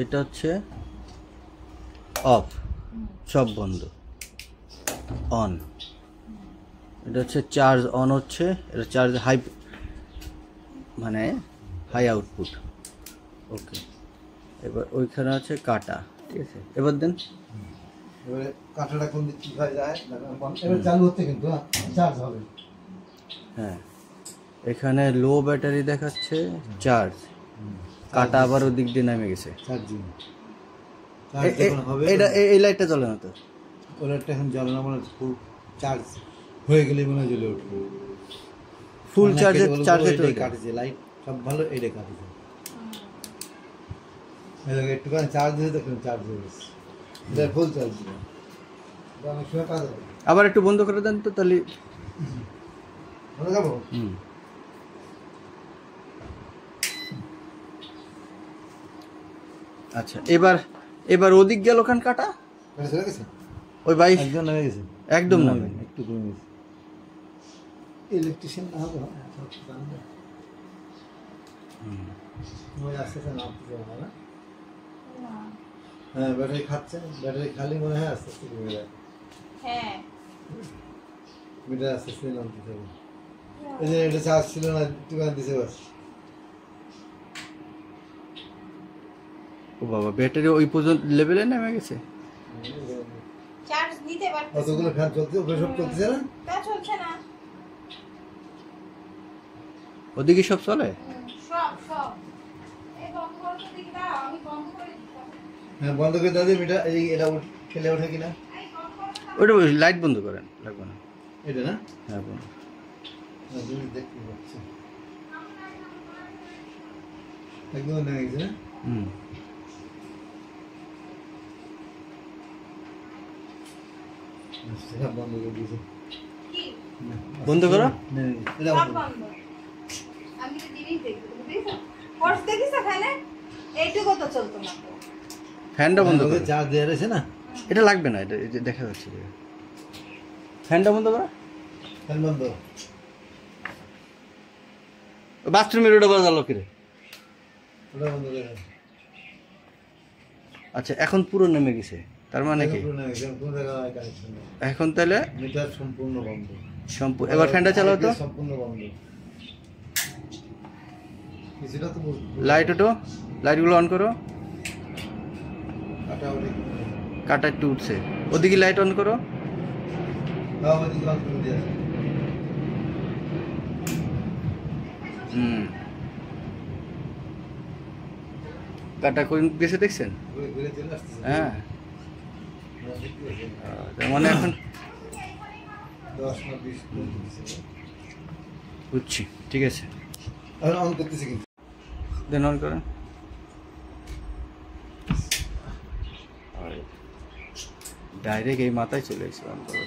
এটা হচ্ছে অফ, সব বন্ধ। অন, এটা হচ্ছে চার্জ অন হচ্ছে, এটা চার্জ হাই, মানে হাই আউটপুট। ওকে, এবার ওইখানে আছে কাটা, ঠিক আছে। এবার দেন, এবারে কাটাটা কোন দিক কি হয়ে যায়, এবার চালু হচ্ছে কিন্তু চার্জ হবে। হ্যাঁ, এখানে লো ব্যাটারি দেখাচ্ছে চার্জ, কাটা আবার ওদিক দিয়ে নেমে গেছে। চার্জিং এটা এই লাইটটা জ্বলে না তো, ওই লাইটটা এখন জ্বলে না, মানে ফুল চার্জ হয়ে গেলে মনে হয় জ্বলে উঠবে। ফুল চার্জে কাটেছে লাইট, সব ভালো, এইটা কাটেছে। একটুখানি চার্জ দিয়ে দেখুন, চার্জ হয়ে গেছে, এটা ফুল চার্জ। অনেক সময় কাজ হবে। আবার একটু বন্ধ করে দেন তো তাহলে। বন্ধ করবো? আচ্ছা, এবার ওদিক গেল কান কাটা, চলে গেছে ওই ভাই একদম নেমে গেছে, একদম নামে, একটু কমে গেছে। ইলেকট্রিশিয়ান না হবে, আসতেছে না, হ্যাঁ ব্যাটারি খাচ্ছে, ব্যাটারি খালি মনে হয় আস্তে আস্তে কমে যায়। হ্যাঁ, মিটার আস্তে আস্তে নামতে থাকবে। এই যে এটা চার্জ ছিল না, একটুখানি দিছে বাস। ও বাবা, ব্যাটারি ওই পর্যন্ত লেভেলে নেমে গেছে। চার্জ নিতে পারতেছে না। কতগুলো ফ্যান চলছে, ওপরে সব চলছে না, তা চলছে না, ওদিকে সব চলে। সব এই বন্ধ করে তো দেখি দাও, আমি বন্ধ করে দিতাম। হ্যাঁ বন্ধ করে দাও, মিটার এই এটা খেলে ওঠে কিনা, ওটা লাইট বন্ধ করেন, লাগবে না। এটা না, হ্যাঁ বন্ধ। তুমি দেখতে পাচ্ছ একদম নেমে গেছে না। বন্ধ করে দিয়েছে, বন্ধ করো। এটা সব বন্ধ। আমি তো জিনিস দেখি, বুঝছো? ফোর্স দেখিস এখানে এইটুকু তো চলতো না তো। ফ্যানটা বন্ধ করো, চার্জ দেওয়া রয়েছে না, এটা লাগবে না, এটা এই যে দেখা যাচ্ছে। ফ্যানটা বন্ধ করো। ফ্যান বন্ধ। বাথরুমের ওটা বাজালো কিরে। ওটা বন্ধ করে। আচ্ছা, এখন পুরো নেমে গেছে, তার মানে কি এখন তাহলে মিটার সম্পূর্ণ বন্ধ, সম্পূর্ণ। এবার ফ্যানটা চালাও তো, সম্পূর্ণ বন্ধ। কিছুটা তো লাইট ওটো, লাইটগুলো অন করো। কাটা ওঠে, কাটা একটু উঠছে, ওদিকে লাইট অন করো। দাও ওদিকে অন করে দিয়ে। কাটা কোন গেছে দেখছেন? ঘুরে ঘুরে চলে আসছে। হ্যাঁ, তার মানে এখন 10 না 20 বুঝছি, ঠিক আছে। এখন অন করতেছি কিন্তু দেন অন করেন। ডাইরেক্ট এই মাথায় চলে এসে অন করে।